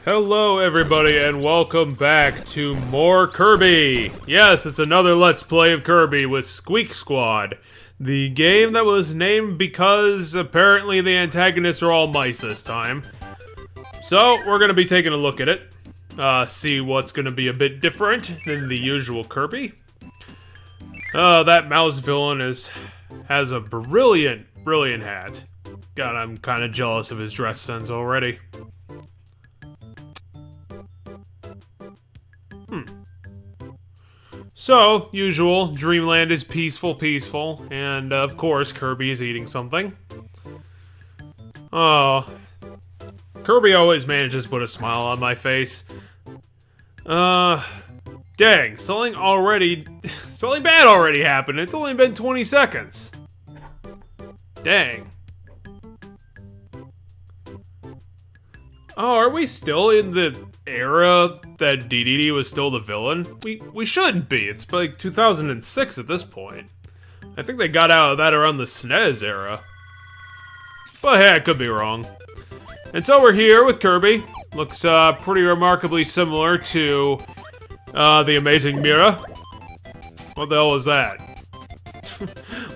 Hello everybody and welcome back to more Kirby! Yes, it's another Let's Play of Kirby with Squeak Squad. The game that was named because apparently the antagonists are all mice this time. So, we're gonna be taking a look at it. See what's gonna be a bit different than the usual Kirby. That mouse villain has a brilliant hat. God, I'm kinda jealous of his dress sense already. So, usual, Dreamland is peaceful, and of course, Kirby is eating something. Oh, Kirby always manages to put a smile on my face. Dang, something bad already happened. It's only been 20 seconds. Dang. Oh, are we still in the era that DDD was still the villain? We shouldn't be. It's like 2006 at this point. I think they got out of that around the SNES era. But hey, I could be wrong. And so we're here with Kirby. Looks pretty remarkably similar to the Amazing Mira. What the hell was that?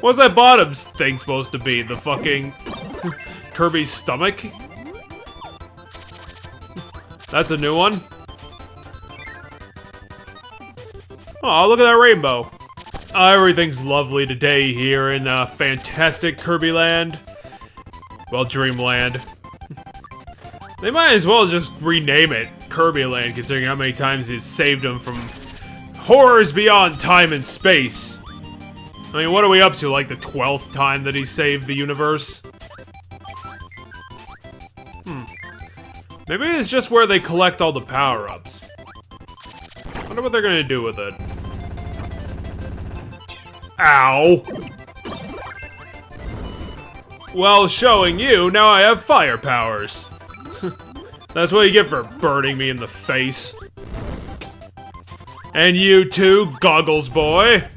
What's that bottom thing supposed to be? The fucking Kirby's stomach? That's a new one. Oh, look at that rainbow. Everything's lovely today here in fantastic Kirby Land. Well, Dreamland. They might as well just rename it Kirby Land, considering how many times they've saved them from horrors beyond time and space. I mean, what are we up to? Like the 12th time that he saved the universe? Maybe it's just where they collect all the power-ups. Wonder what they're gonna do with it. Ow! Well, showing you, now I have fire powers. That's what you get for burning me in the face. And you too, Goggles Boy!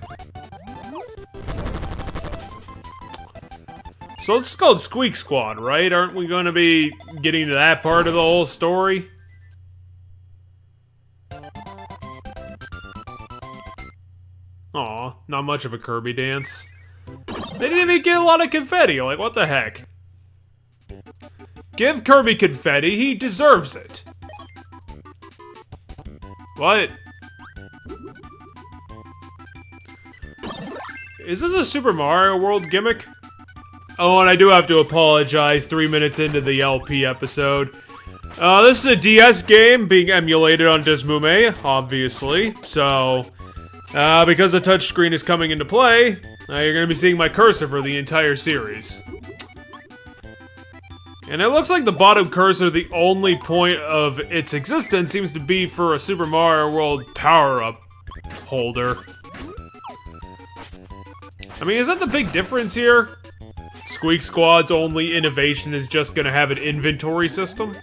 So it's called Squeak Squad, right? Aren't we going to be getting to that part of the whole story? Aw, not much of a Kirby dance. They didn't even get a lot of confetti, like what the heck? Give Kirby confetti, he deserves it. What? Is this a Super Mario World gimmick? Oh, and I do have to apologize 3 minutes into the LP episode. This is a DS game being emulated on Dismume, obviously. So, because the touchscreen is coming into play, you're going to be seeing my cursor for the entire series. And it looks like the bottom cursor, the only point of its existence, seems to be for a Super Mario World power-up holder. I mean, is that the big difference here? Squeak Squad's only innovation is just gonna have an inventory system?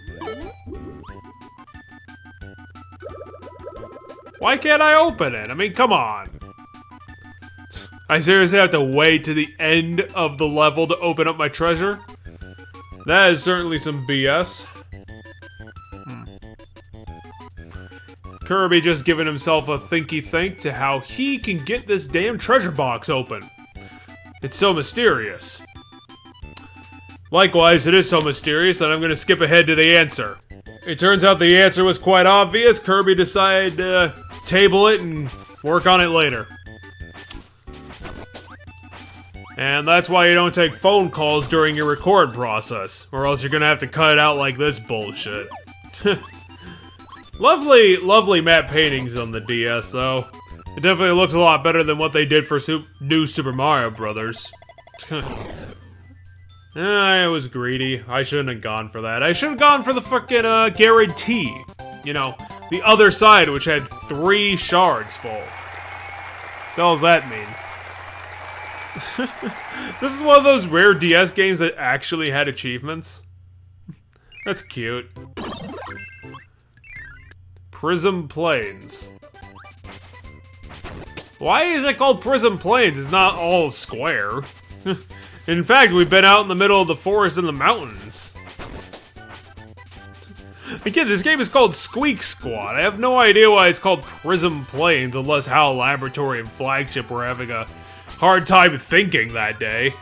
Why can't I open it? I mean, come on. I seriously have to wait to the end of the level to open up my treasure? That is certainly some BS. Kirby just giving himself a thinky think to how he can get this damn treasure box open. It's so mysterious. Likewise, it is so mysterious that I'm gonna skip ahead to the answer. It turns out the answer was quite obvious. Kirby decided to table it and work on it later. And that's why you don't take phone calls during your record process, or else you're gonna have to cut it out like this bullshit. Lovely matte paintings on the DS, though. It definitely looks a lot better than what they did for New Super Mario Brothers. I was greedy. I shouldn't have gone for that. I should have gone for the fucking, guarantee. You know, the other side, which had 3 shards full. What the hell does that mean? This is one of those rare DS games that actually had achievements. That's cute. Prism Plains. Why is it called Prism Plains? It's not all square. In fact, we've been out in the middle of the forest and the mountains. Again, this game is called Squeak Squad. I have no idea why it's called Prism Plains, unless HAL Laboratory and Flagship were having a hard time thinking that day.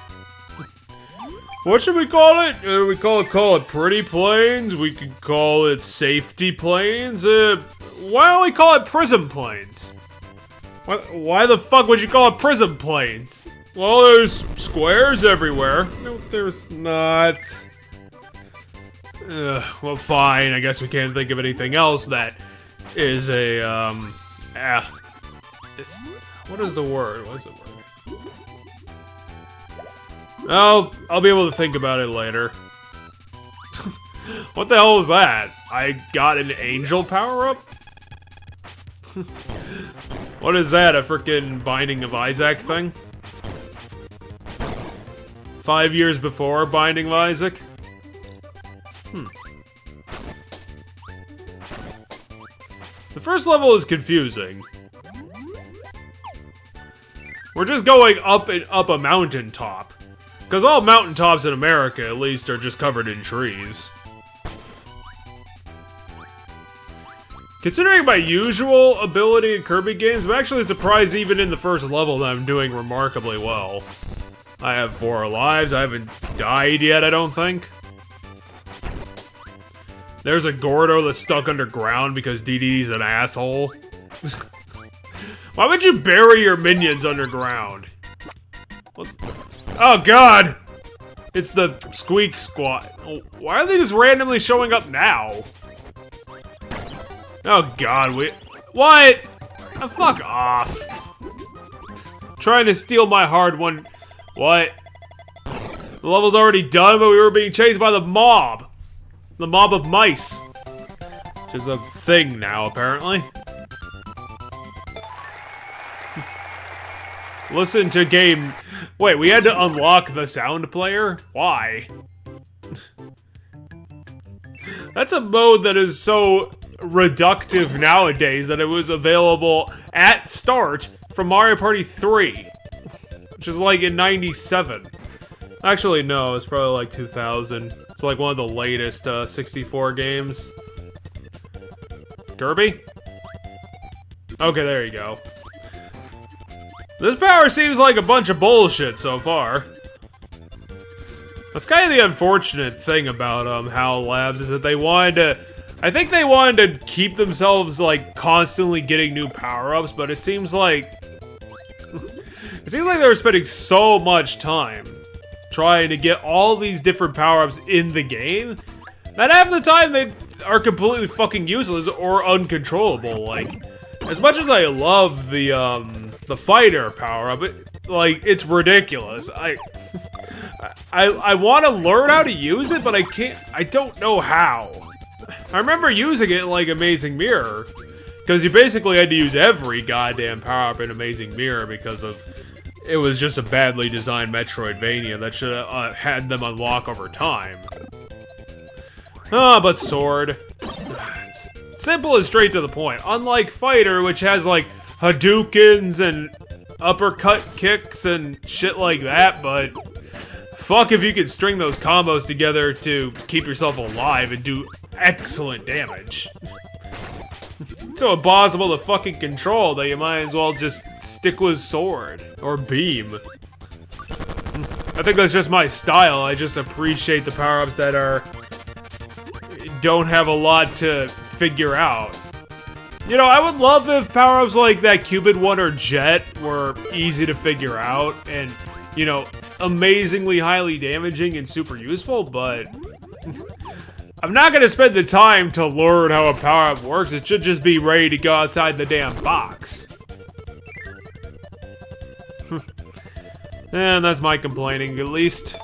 What should we call it? We call it Pretty Plains. We could call it Safety Plains. Why don't we call it Prism Plains? Why the fuck would you call it Prism Plains? Well, there's squares everywhere. No, there's not. Well, fine. I guess we can't think of anything else that is a, what is the word? What is the word? I'll be able to think about it later. What the hell was that? I got an angel power-up? What is that, a frickin' Binding of Isaac thing? 5 years before Binding of Isaac? The first level is confusing. We're just going up and up a mountaintop. Because all mountaintops in America, at least, are just covered in trees. Considering my usual ability in Kirby games, I'm actually surprised even in the first level that I'm doing remarkably well. I have 4 lives, I haven't died yet, I don't think. There's a Gordo that's stuck underground because DD's an asshole. Why would you bury your minions underground? What? Oh god! It's the Squeak Squad. Why are they just randomly showing up now? Oh god, what? Oh, fuck off. Trying to steal my hard-won... What? The level's already done, but we were being chased by the mob. The mob of mice. Which is a thing now, apparently. Listen to game... Wait, we had to unlock the sound player? Why? That's a mode that is so reductive nowadays that it was available at start from Mario Party 3. Which is like in 97. Actually, no, it's probably like 2000. It's like one of the latest 64 games. Kirby? Okay, there you go. This power seems like a bunch of bullshit so far. That's kind of the unfortunate thing about HAL Labs is that they wanted to... I think they wanted to keep themselves, like, constantly getting new power-ups, but it seems like... it seems like they were spending so much time trying to get all these different power-ups in the game that half the time they are completely fucking useless or uncontrollable. Like, as much as I love the fighter power-up, it's ridiculous. I want to learn how to use it, but I don't know how. I remember using it in, like, Amazing Mirror, because you basically had to use every goddamn power-up in Amazing Mirror because of... It was just a badly designed Metroidvania that should have had them unlock over time. Ah, but Sword. It's simple and straight to the point. Unlike Fighter, which has, like, Hadoukens and uppercut kicks and shit like that, but... Fuck if you can string those combos together to keep yourself alive and do excellent damage. It's so impossible to fucking control that you might as well just stick with Sword or Beam. I think that's just my style. I just appreciate the power-ups that don't have a lot to figure out. You know, I would love if power-ups like that Cupid one or Jet were easy to figure out and, you know, amazingly highly damaging and super useful, but I'm not gonna spend the time to learn how a power-up works. It should just be ready to go outside the damn box. And that's my complaining, at least.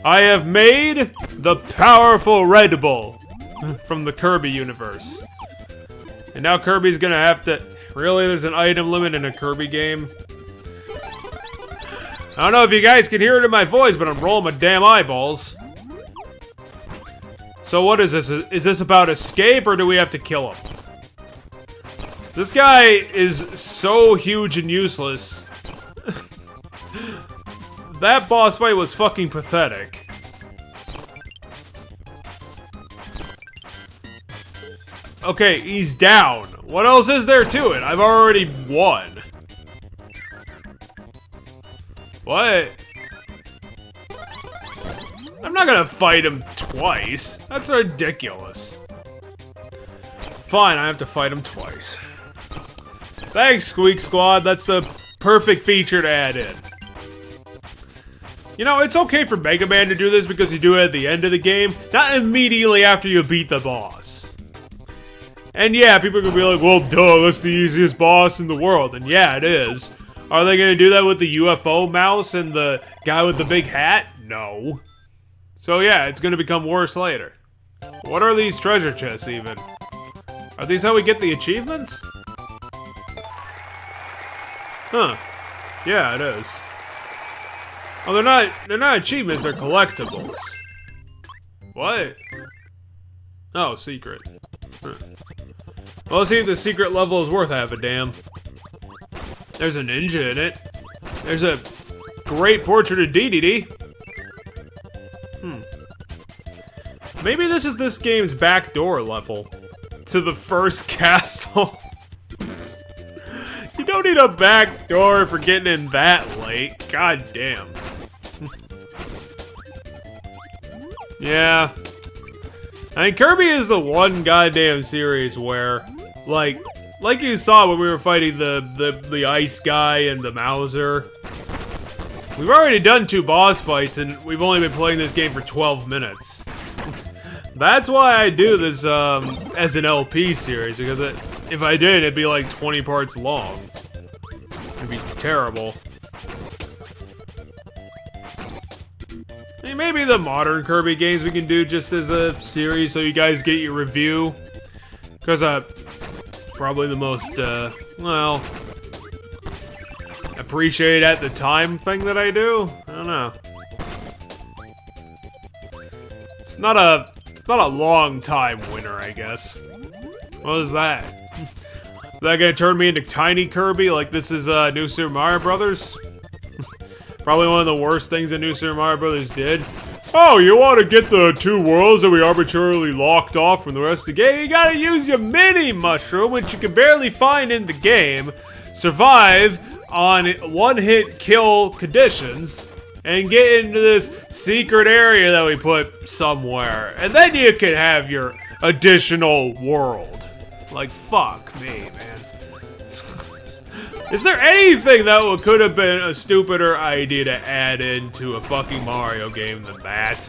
I have made the powerful Red Bull from the Kirby universe. And now Kirby's gonna have to... Really, there's an item limit in a Kirby game? I don't know if you guys can hear it in my voice, but I'm rolling my damn eyeballs. So what is this? Is this about escape, or do we have to kill him? This guy is so huge and useless. That boss fight was fucking pathetic. Okay, he's down. What else is there to it? I've already won. What? I'm not gonna fight him twice. That's ridiculous. Fine, I have to fight him twice. Thanks, Squeak Squad. That's the perfect feature to add in. You know, it's okay for Mega Man to do this because you do it at the end of the game, not immediately after you beat the boss. And yeah, people are gonna be like, well, duh, that's the easiest boss in the world. And yeah, it is. Are they gonna do that with the UFO mouse and the guy with the big hat? No. So yeah, it's gonna become worse later. What are these treasure chests even? Are these how we get the achievements? Huh. Yeah, it is. Oh, they're not achievements, they're collectibles. What? Oh, secret. Huh. Well, let's see if the secret level is worth half a damn. There's a ninja in it. There's a great portrait of DDD. Maybe this is this game's backdoor level to the first castle. You don't need a backdoor for getting in that late. God damn. Yeah. I mean, Kirby is the one goddamn series where, like you saw when we were fighting the ice guy and the Mauser. We've already done 2 boss fights and we've only been playing this game for 12 minutes. That's why I do this as an LP series, because if I did, it'd be like 20 parts long. It'd be terrible. I mean, maybe the modern Kirby games we can do just as a series so you guys get your review. Because probably the most, well, appreciate at the time thing that I do. I don't know. It's not a long time winner, I guess. What is that? Is that gonna turn me into Tiny Kirby like this is New Super Mario Brothers? Probably one of the worst things that New Super Mario Brothers did. Oh, you want to get the 2 worlds that we arbitrarily locked off from the rest of the game? You gotta use your mini mushroom, which you can barely find in the game, survive on one-hit kill conditions, and get into this secret area that we put somewhere. And then you can have your additional world. Like, fuck me, man. Is there anything that could have been a stupider idea to add into a fucking Mario game than that?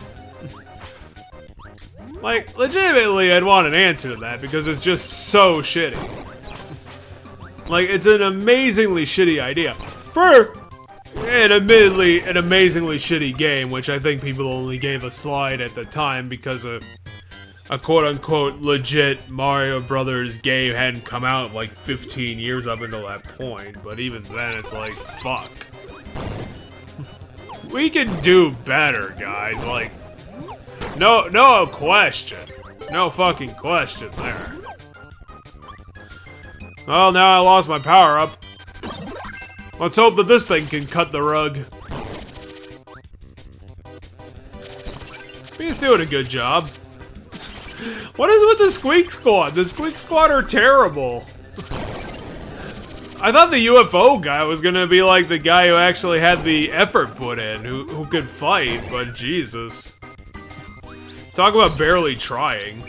Like, legitimately, I'd want an answer to that because it's just so shitty. Like, it's an amazingly shitty idea. For and admittedly, an amazingly shitty game, which I think people only gave a slide at the time because a quote-unquote legit Mario Brothers game hadn't come out in like 15 years up until that point. But even then, it's like, fuck. We can do better, guys. Like, no question. No fucking question there. Well, now I lost my power-up. Let's hope that this thing can cut the rug. He's doing a good job. What is with the Squeak Squad? The Squeak Squad are terrible. I thought the UFO guy was gonna be like the guy who actually had the effort put in, who could fight, but Jesus. Talk about barely trying.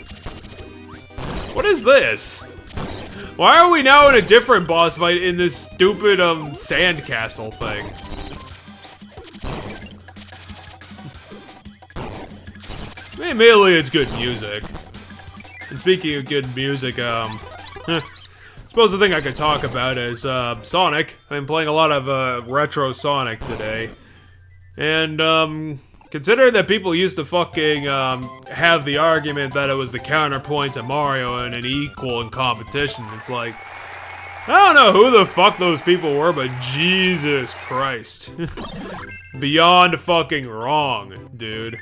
What is this? Why are we now in a different boss fight in this stupid, sandcastle thing? I mean, admittedly, it's good music. And speaking of good music, I suppose the thing I could talk about is, Sonic. I've been playing a lot of, retro Sonic today. And, considering that people used to fucking, have the argument that it was the counterpoint to Mario and an equal in competition, it's like, I don't know who the fuck those people were, but Jesus Christ. Beyond fucking wrong, dude.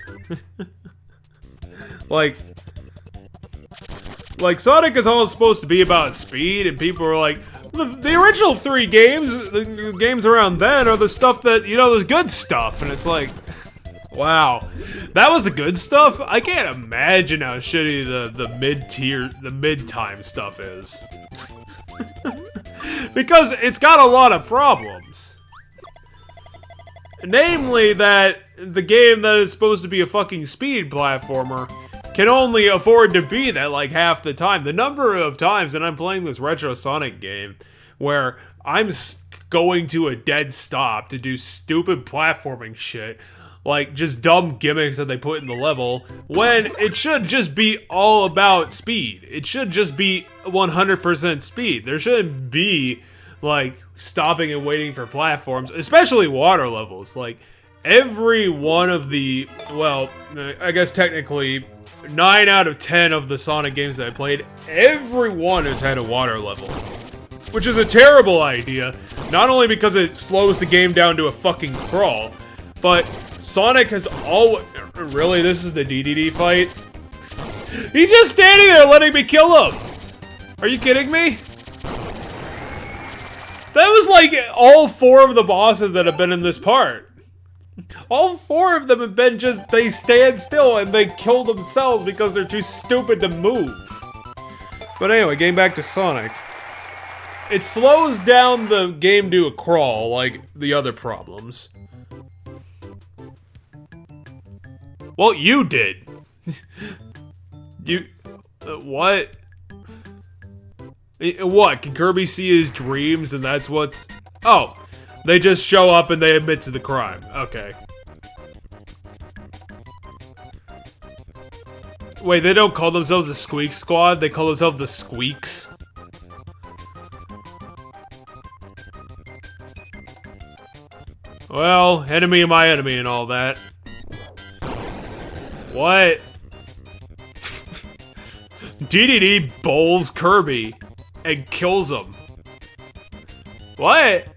Like, Sonic is all supposed to be about speed, and people are like, the original 3 games, the games around then, are the stuff that, you know, there's good stuff, and it's like, wow. That was the good stuff? I can't imagine how shitty the mid-time stuff is. Because it's got a lot of problems. Namely that the game that is supposed to be a fucking speed platformer can only afford to be that like half the time. The number of times that I'm playing this Retro Sonic game where I'm going to a dead stop to do stupid platforming shit, like just dumb gimmicks that they put in the level, when it should just be all about speed. It should just be 100% speed. There shouldn't be like stopping and waiting for platforms, especially water levels. Like every one of the, well, I guess technically 9 out of 10 of the Sonic games that I played, every one has had a water level. Which is a terrible idea, not only because it slows the game down to a fucking crawl, but Sonic has always... Really? This is the DDD fight? He's just standing there letting me kill him! Are you kidding me? That was like all 4 of the bosses that have been in this part. All 4 of them have been just, they stand still and they kill themselves because they're too stupid to move. But anyway, getting back to Sonic. It slows down the game to a crawl like the other problems. Well, you did. What? What? Can Kirby see his dreams and that's what's... Oh. They just show up and they admit to the crime. Okay. Wait, they don't call themselves the Squeak Squad? They call themselves the Squeaks? Well, enemy of my enemy and all that. What? DDD bowls Kirby and kills him. What?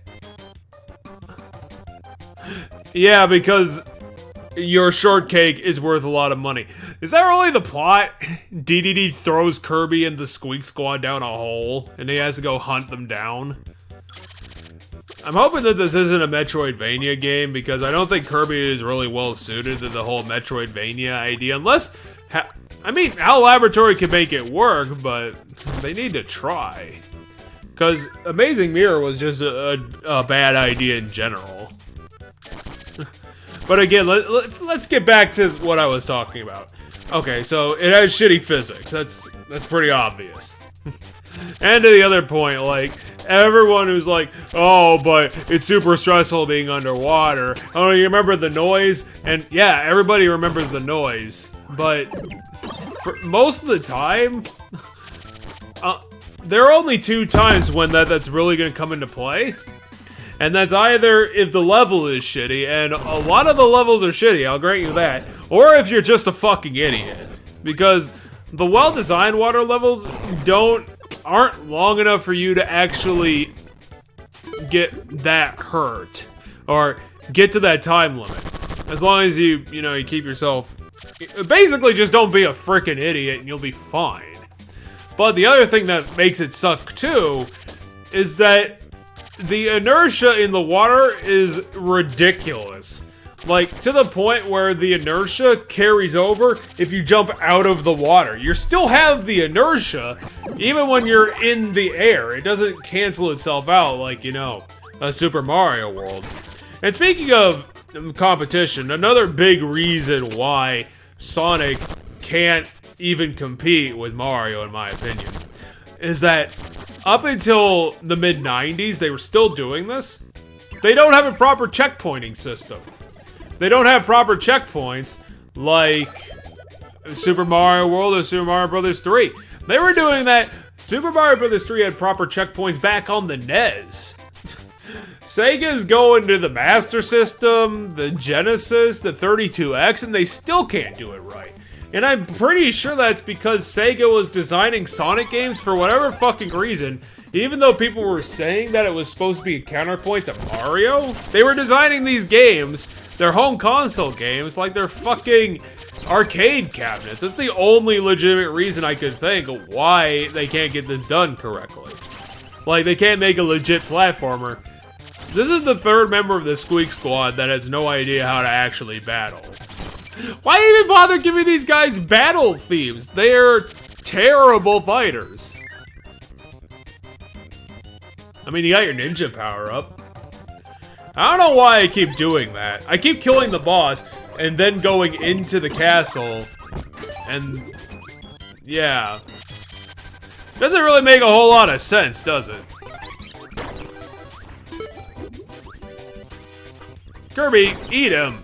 Yeah, because your shortcake is worth a lot of money. Is that really the plot? DDD throws Kirby and the Squeak Squad down a hole, and he has to go hunt them down. I'm hoping that this isn't a Metroidvania game, because I don't think Kirby is really well suited to the whole Metroidvania idea, unless... I mean, HAL Laboratory can make it work, but they need to try. Because Amazing Mirror was just a bad idea in general. But again, let's get back to what I was talking about. Okay, so it has shitty physics. That's pretty obvious. And to the other point, like, everyone who's like, oh, but it's super stressful being underwater. Oh, you remember the noise? And yeah, everybody remembers the noise. But for most of the time, there are only 2 times when that's really going to come into play. And that's either if the level is shitty, and a lot of the levels are shitty, I'll grant you that, or if you're just a fucking idiot. Because the well-designed water levels aren't long enough for you to actually get that hurt, or get to that time limit. As long as you keep yourself... Basically, just don't be a frickin' idiot and you'll be fine. But the other thing that makes it suck, too, is that the inertia in the water is ridiculous. Like, to the point where the inertia carries over if you jump out of the water. You still have the inertia, even when you're in the air. It doesn't cancel itself out like, a Super Mario World. And speaking of competition, another big reason why Sonic can't even compete with Mario, in my opinion, is that up until the mid-90s, they were still doing this. They don't have a proper checkpointing system. They don't have proper checkpoints like Super Mario World or Super Mario Bros. 3. They were doing that. Super Mario Bros. 3 had proper checkpoints back on the NES. Sega's going to the Master System, the Genesis, the 32X, and they still can't do it right. And I'm pretty sure that's because Sega was designing Sonic games for whatever fucking reason. Even though people were saying that it was supposed to be a counterpoint to Mario, they were designing these games, their home console games, like they're fucking arcade cabinets. That's the only legitimate reason I could think of why they can't get this done correctly. Like, they can't make a legit platformer. This is the 3rd member of the Squeak Squad that has no idea how to actually battle. Why even bother giving these guys battle themes? They're terrible fighters. I mean, you got your ninja power up. I don't know why I keep doing that. I keep killing the boss and then going into the castle. And yeah. Doesn't really make a whole lot of sense, does it? Kirby, eat him!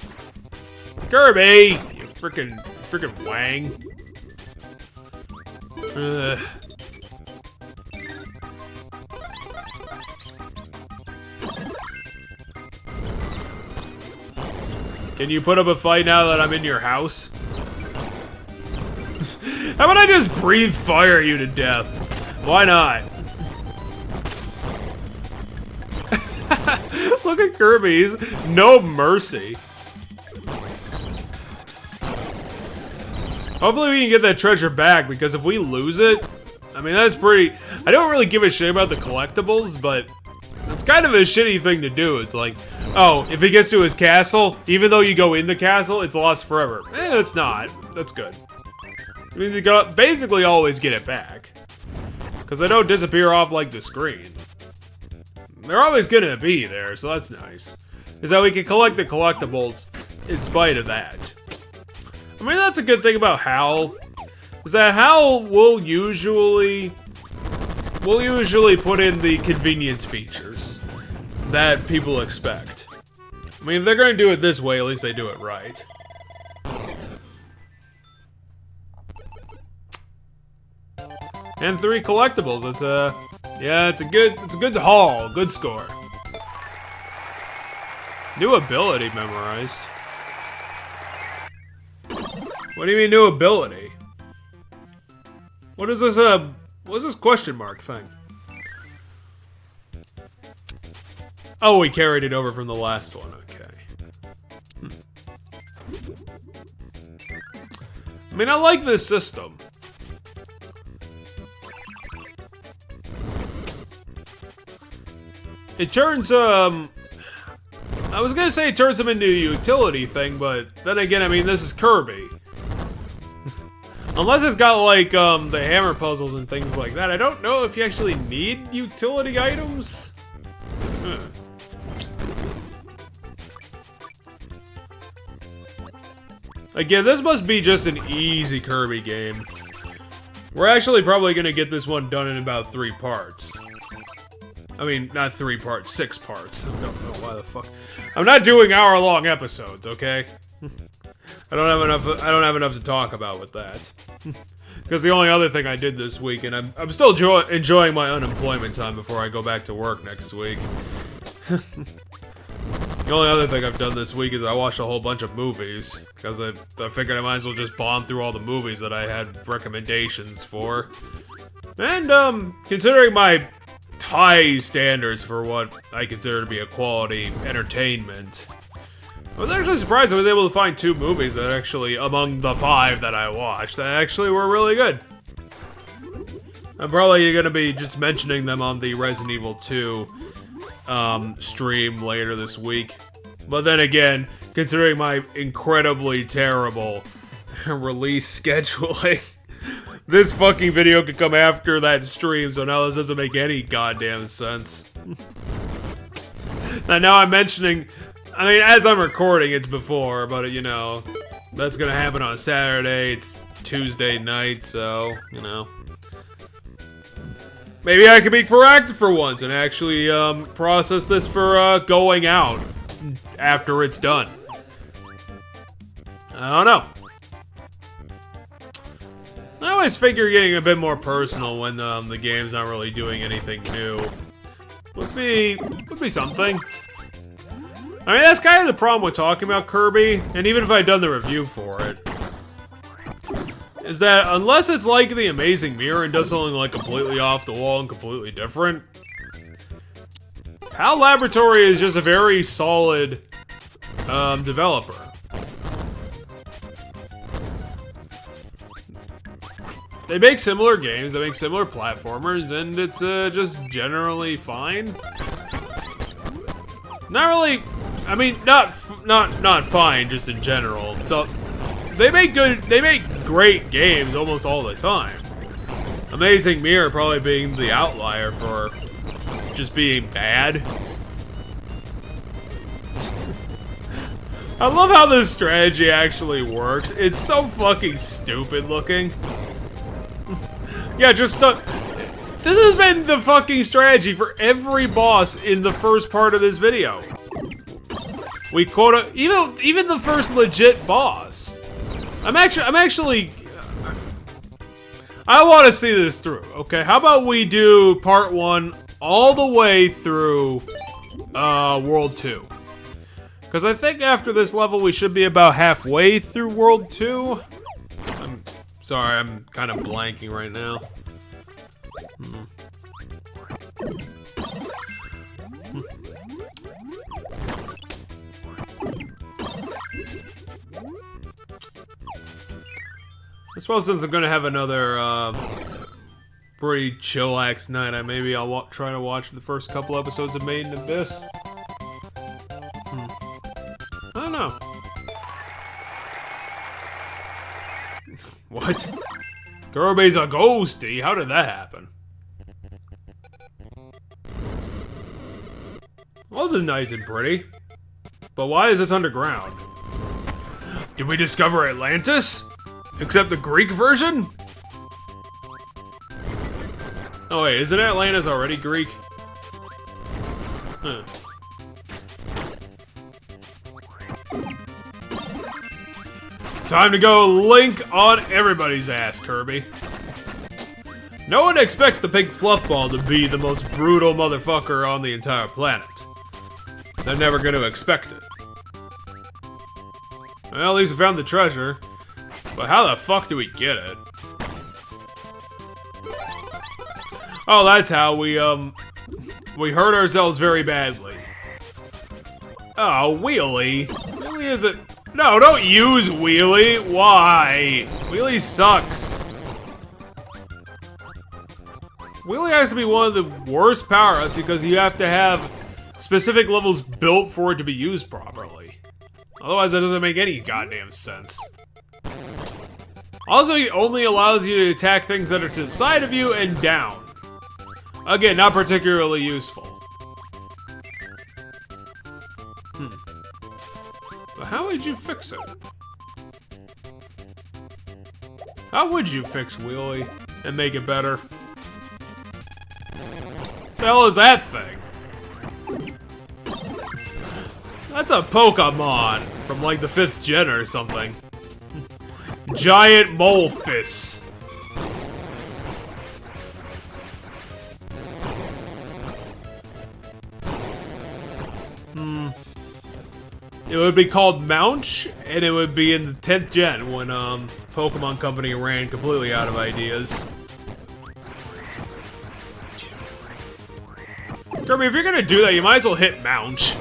Kirby! You frickin' wang. Can you put up a fight now that I'm in your house? How about I just breathe fire you to death? Why not? Look at Kirby's. No mercy. Hopefully we can get that treasure back, because if we lose it, I mean, that's pretty... I don't really give a shit about the collectibles, but it's kind of a shitty thing to do. It's like, oh, if he gets to his castle, even though you go in the castle, it's lost forever. It's not. That's good. It means you can basically always get it back. Because they don't disappear off like the screen. They're always gonna be there, so that's nice. Is that we can collect the collectibles in spite of that. I mean, that's a good thing about HAL. Is that HAL will usually put in the convenience features that people expect. I mean, if they're gonna do it this way, at least they do it right. And 3 collectibles. It's it's a good haul. Good score. New ability memorized. What do you mean new ability? What is this question mark thing? Oh, we carried it over from the last one. Okay. I mean, I like this system. It turns, I was gonna say it turns them into a utility thing, but then again, I mean, this is Kirby. Unless it's got, like, the hammer puzzles and things like that, I don't know if you actually need utility items. Again, this must be just an easy Kirby game. We're actually probably gonna get this one done in about 3 parts. I mean, not 3 parts, 6 parts. I don't know why the fuck. I'm not doing hour-long episodes, okay? I don't have enough to talk about with that. Because the only other thing I did this week, and I'm still enjoying my unemployment time before I go back to work next week. The only other thing I've done this week is I watched a whole bunch of movies. Because I figured I might as well just bomb through all the movies that I had recommendations for. And, considering my high standards for what I consider to be a quality entertainment, I was actually surprised I was able to find 2 movies that actually, among the 5 that I watched, that actually were really good. I'm probably gonna be just mentioning them on the Resident Evil 2 stream later this week. But then again, considering my incredibly terrible release scheduling, this fucking video could come after that stream, so now this doesn't make any goddamn sense. And now I'm mentioning, I mean, as I'm recording, it's before, but, you know, that's gonna happen on Saturday, it's Tuesday night, so, you know. Maybe I could be proactive for once and actually, process this for, going out after it's done. I don't know. I always figure getting a bit more personal when the game's not really doing anything new would be something. I mean, that's kind of the problem with talking about Kirby, and even if I'd done the review for it, is that unless it's like The Amazing Mirror and does something like completely off the wall and completely different, HAL Laboratory is just a very solid developer. They make similar games, they make similar platformers, and it's just generally fine. Not really, I mean, not fine, just in general. So, they make great games almost all the time. Amazing Mirror probably being the outlier for just being bad. I love how this strategy actually works. It's so fucking stupid looking. Yeah, just this has been the fucking strategy for every boss in the first part of this video. We quote even the first legit boss. I want to see this through. Okay, how about we do part 1 all the way through World 2? Because I think after this level we should be about halfway through World 2. I'm sorry, I'm kind of blanking right now. I suppose since I'm gonna have another pretty chillax night, maybe I'll try to watch the first couple episodes of Made in Abyss. I don't know. What? Kirby's a ghosty? How did that happen? Well, this is nice and pretty. But why is this underground? Did we discover Atlantis? Except the Greek version? Oh wait, isn't Atlantis already Greek? Huh. Time to go link on everybody's ass, Kirby. No one expects the pink fluffball to be the most brutal motherfucker on the entire planet. They're never gonna expect it. Well, at least we found the treasure. But how the fuck do we get it? Oh, that's how we hurt ourselves very badly. Oh, Wheelie. Wheelie isn't... No, don't use Wheelie. Why? Wheelie sucks. Wheelie has to be one of the worst power-ups because you have to have specific levels built for it to be used properly. Otherwise, that doesn't make any goddamn sense. Also, it only allows you to attack things that are to the side of you and down. Again, not particularly useful. But how would you fix it? How would you fix Wheelie and make it better? What the hell is that thing? That's a Pokemon from like the 5th gen or something. Giant mole fists. It would be called Mounch, and it would be in the 10th gen when Pokemon Company ran completely out of ideas. Kirby, if you're gonna do that, you might as well hit Mounch.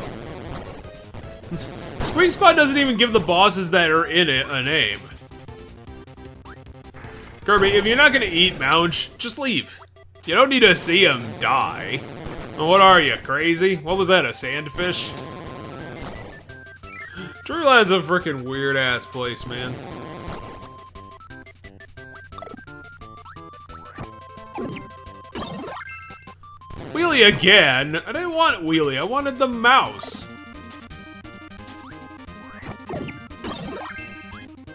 Squeak Squad doesn't even give the bosses that are in it a name. Kirby, if you're not gonna eat Mounch, just leave. You don't need to see him die. What are you, crazy? What was that, a sandfish? Dreamland's a freaking weird-ass place, man. Wheelie again? I didn't want Wheelie, I wanted the mouse.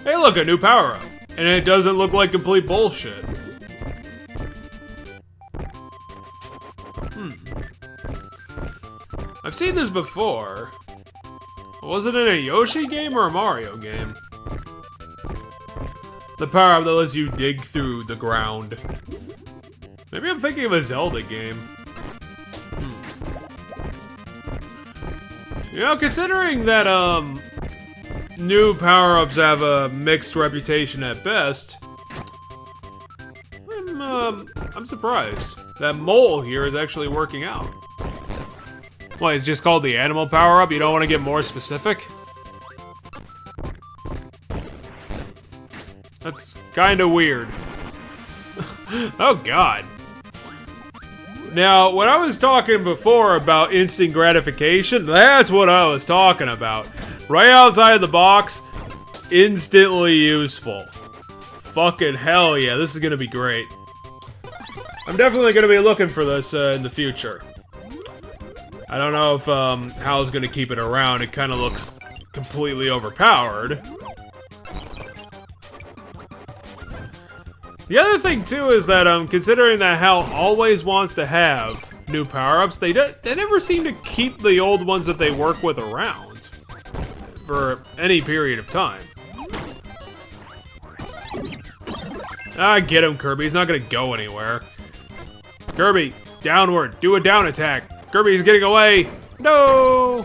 Hey look, a new power-up. And it doesn't look like complete bullshit. I've seen this before. Was it in a Yoshi game or a Mario game? The power-up that lets you dig through the ground. Maybe I'm thinking of a Zelda game. You know, considering that, new power-ups have a mixed reputation at best, I'm surprised. That mole here is actually working out. What, it's just called the animal power-up? You don't want to get more specific? That's kinda weird. Oh god. Now, when I was talking before about instant gratification, that's what I was talking about. Right outside the box, instantly useful. Fucking hell yeah, this is gonna be great. I'm definitely gonna be looking for this in the future. I don't know if Hal's gonna keep it around. It kind of looks completely overpowered. The other thing too is that considering that Hal always wants to have new power-ups, they never seem to keep the old ones that they work with around for any period of time. Ah, get him, Kirby. He's not gonna go anywhere. Kirby, downward. Do a down attack. Kirby's getting away. No!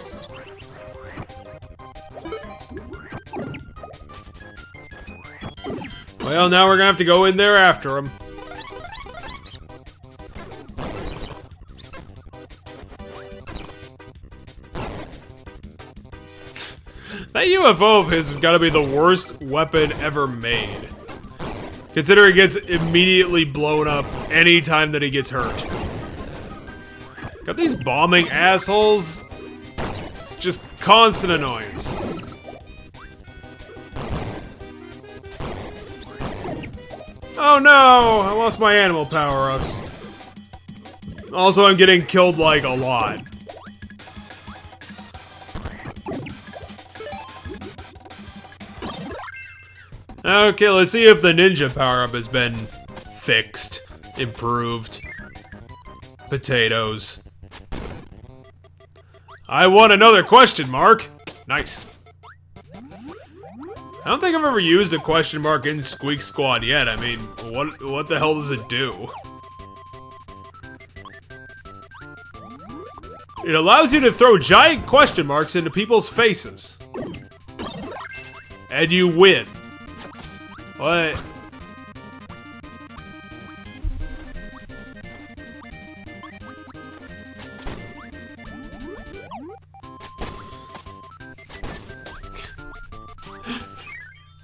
Well, now we're gonna have to go in there after him. That UFO of his has gotta be the worst weapon ever made. Considering it gets immediately blown up anytime that he gets hurt. Got these bombing assholes. Just constant annoyance. Oh no! I lost my animal power-ups. Also, I'm getting killed, like, a lot. Okay, let's see if the ninja power-up has been fixed, improved. Potatoes. I want another question mark! Nice. I don't think I've ever used a question mark in Squeak Squad yet. I mean, what the hell does it do? It allows you to throw giant question marks into people's faces. And you win. What?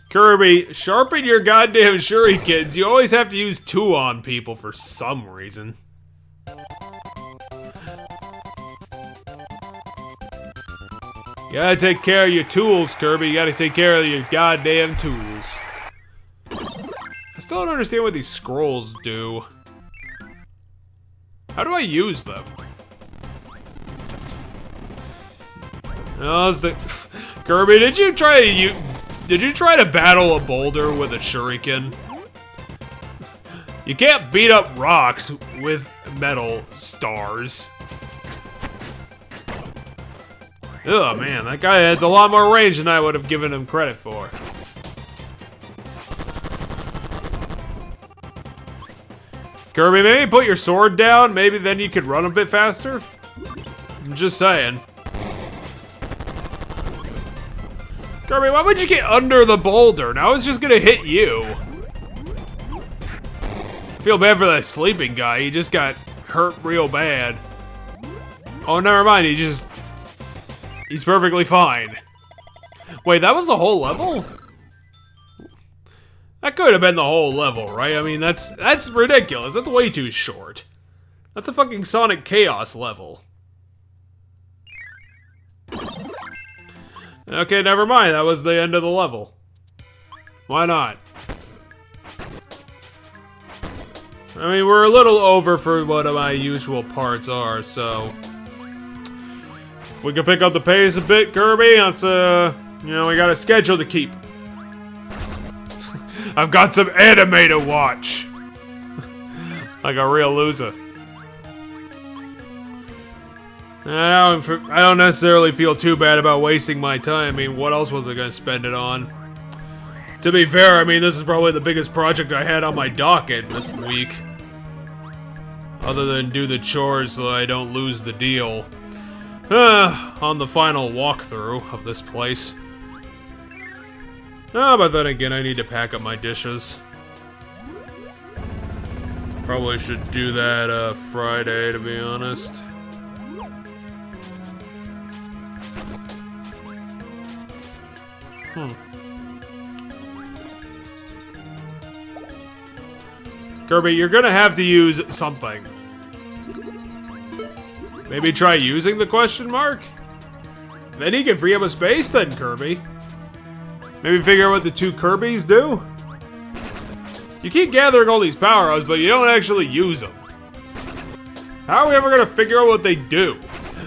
Kirby, sharpen your goddamn shurikens. You always have to use 2 on people for some reason. You gotta take care of your tools, Kirby. You gotta take care of your goddamn tools. I still don't understand what these scrolls do. How do I use them? Oh, it's the... Kirby, did you try to battle a boulder with a shuriken? You can't beat up rocks with metal stars. Oh man, that guy has a lot more range than I would have given him credit for. Kirby, maybe put your sword down. Maybe then you could run a bit faster. I'm just saying. Kirby, why would you get under the boulder? Now it's just gonna hit you. I feel bad for that sleeping guy. He just got hurt real bad. Oh, never mind. He's perfectly fine. Wait, that was the whole level? That could have been the whole level, right? I mean, that's ridiculous. That's way too short. That's a fucking Sonic Chaos level. Okay, never mind. That was the end of the level. Why not? I mean, we're a little over for what my usual parts are, so... If we can pick up the pace a bit, Kirby, that's, you know, we got a schedule to keep. I've got some anime to watch. Like a real loser. I don't necessarily feel too bad about wasting my time. I mean, what else was I gonna spend it on? To be fair, I mean, this is probably the biggest project I had on my docket this week. Other than do the chores so I don't lose the deal. On the final walkthrough of this place. But then again, I need to pack up my dishes. Probably should do that Friday, to be honest. Kirby, you're gonna have to use something. Maybe try using the question mark? Then he can free up a space then, Kirby. Maybe figure out what the two Kirbys do? You keep gathering all these power-ups, but you don't actually use them. How are we ever gonna figure out what they do?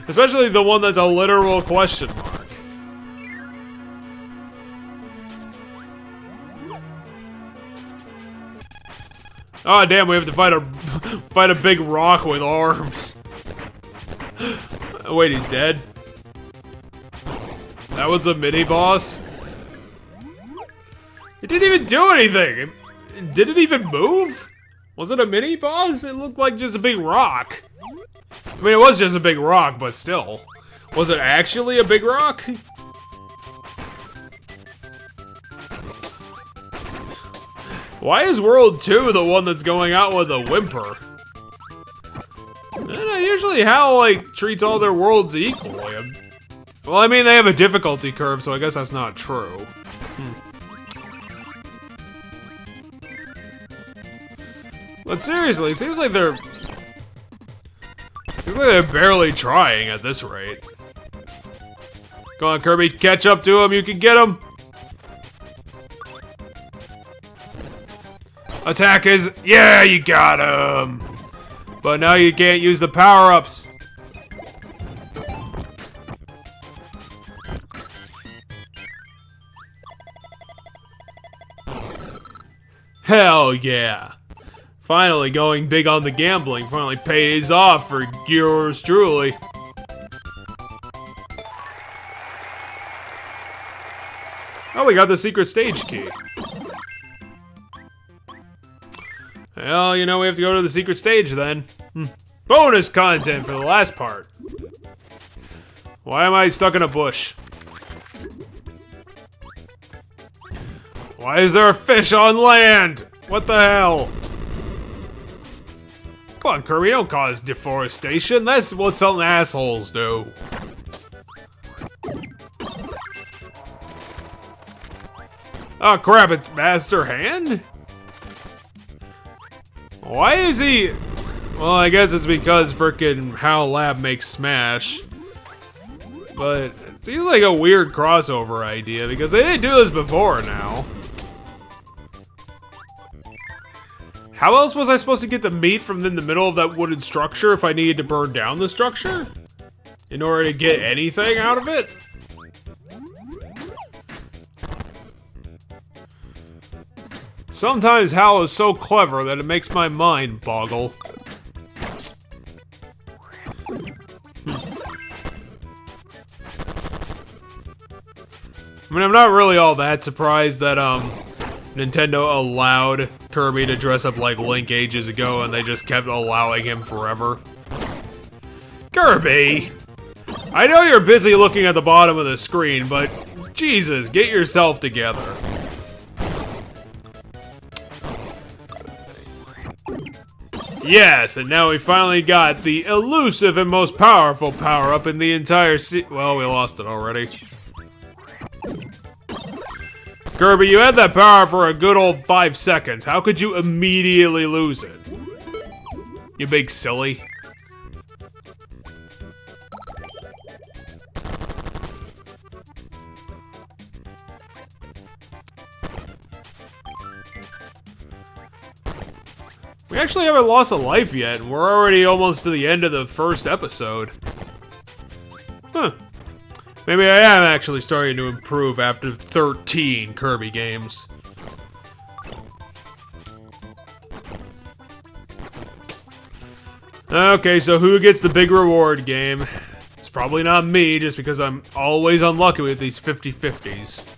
Especially the one that's a literal question mark. Oh damn, we have to fight a big rock with arms. Wait, he's dead? That was a mini-boss? It didn't even do anything! It didn't even move? Was it a mini-boss? It looked like just a big rock. I mean, it was just a big rock, but still. Was it actually a big rock? Why is World 2 the one that's going out with a whimper? Usually HAL, like, treats all their worlds equally. Well, I mean, they have a difficulty curve, so I guess that's not true. But seriously, it seems like they're barely trying at this rate. Go on, Kirby, catch up to him, you can get him! Attack is... Yeah, you got him! But now you can't use the power-ups. Hell yeah! Finally going big on the gambling finally pays off for yours truly. Oh, we got the secret stage key. Well, you know, we have to go to the secret stage then. Bonus content for the last part. Why am I stuck in a bush? Why is there a fish on land? What the hell? Come on, Kirby, don't cause deforestation. That's what some assholes do. Oh crap, it's Master Hand? Why is he... Well, I guess it's because frickin' HAL Lab makes Smash. But it seems like a weird crossover idea because they didn't do this before now. How else was I supposed to get the meat from in the middle of that wooden structure if I needed to burn down the structure? In order to get anything out of it? Sometimes HAL is so clever that it makes my mind boggle. I mean, I'm not really all that surprised that, Nintendo allowed Kirby to dress up like Link ages ago and they just kept allowing him forever. Kirby! I know you're busy looking at the bottom of the screen, but Jesus, get yourself together. Yes, and now we finally got the elusive and most powerful power-up in the entire well, we lost it already. Kirby, you had that power for a good old 5 seconds. How could you immediately lose it? You big silly. We actually haven't lost a life yet, and we're already almost to the end of the first episode. Huh. Maybe I am actually starting to improve after 13 Kirby games. Okay, so who gets the big reward game? It's probably not me, just because I'm always unlucky with these 50-50s.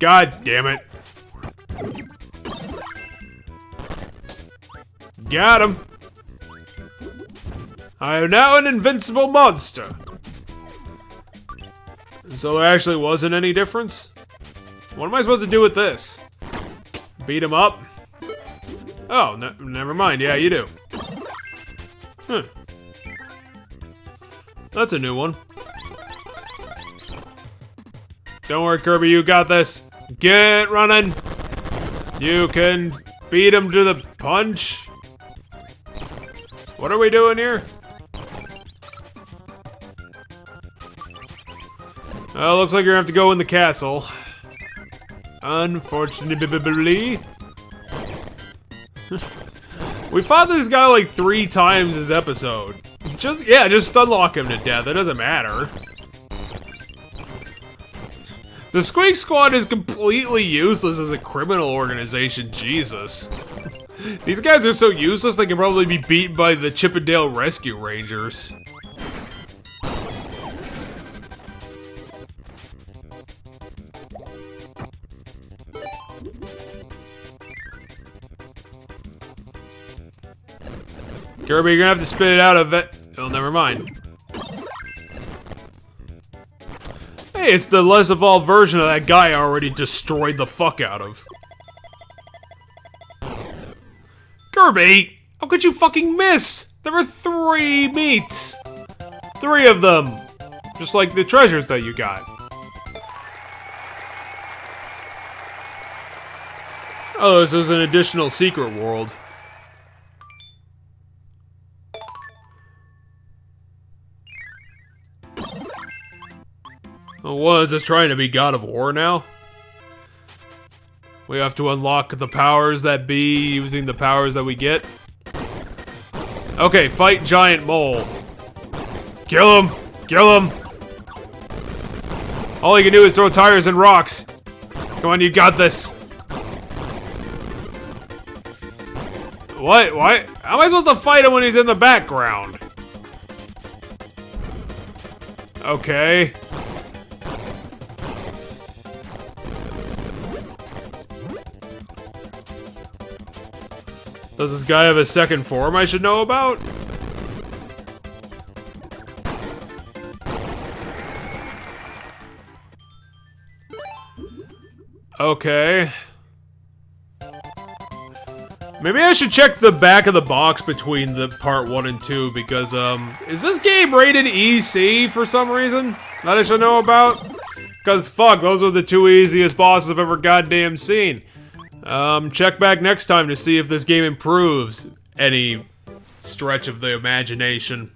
God damn it. Got him. I am now an invincible monster. So there actually wasn't any difference? What am I supposed to do with this? Beat him up? Oh, never mind. Yeah, you do. Huh. That's a new one. Don't worry, Kirby, you got this. Get running. You can beat him to the punch. What are we doing here? Well, looks like you're gonna have to go in the castle. Unfortunately. We fought this guy like 3 times this episode. Just unlock him to death, it doesn't matter. The Squeak Squad is completely useless as a criminal organization, Jesus. These guys are so useless they can probably be beaten by the Chippendale Rescue Rangers. Kirby, you're gonna have to spit it out of it. Oh, never mind. Hey, it's the less evolved version of that guy I already destroyed the fuck out of. Kirby! How could you fucking miss? There were 3 meats! 3 of them! Just like the treasures that you got. Oh, this is an additional secret world. Oh, what, is this trying to be God of War now? We have to unlock the powers that be using the powers that we get. Okay, fight giant mole. Kill him! Kill him! All you can do is throw tires and rocks. Come on, you got this. What? What? How am I supposed to fight him when he's in the background? Okay. Does this guy have a second form I should know about? Okay. Maybe I should check the back of the box between the part 1 and 2 because, is this game rated EC for some reason? That I should know about? Because, fuck, those are the 2 easiest bosses I've ever goddamn seen. Check back next time to see if this game improves any stretch of the imagination.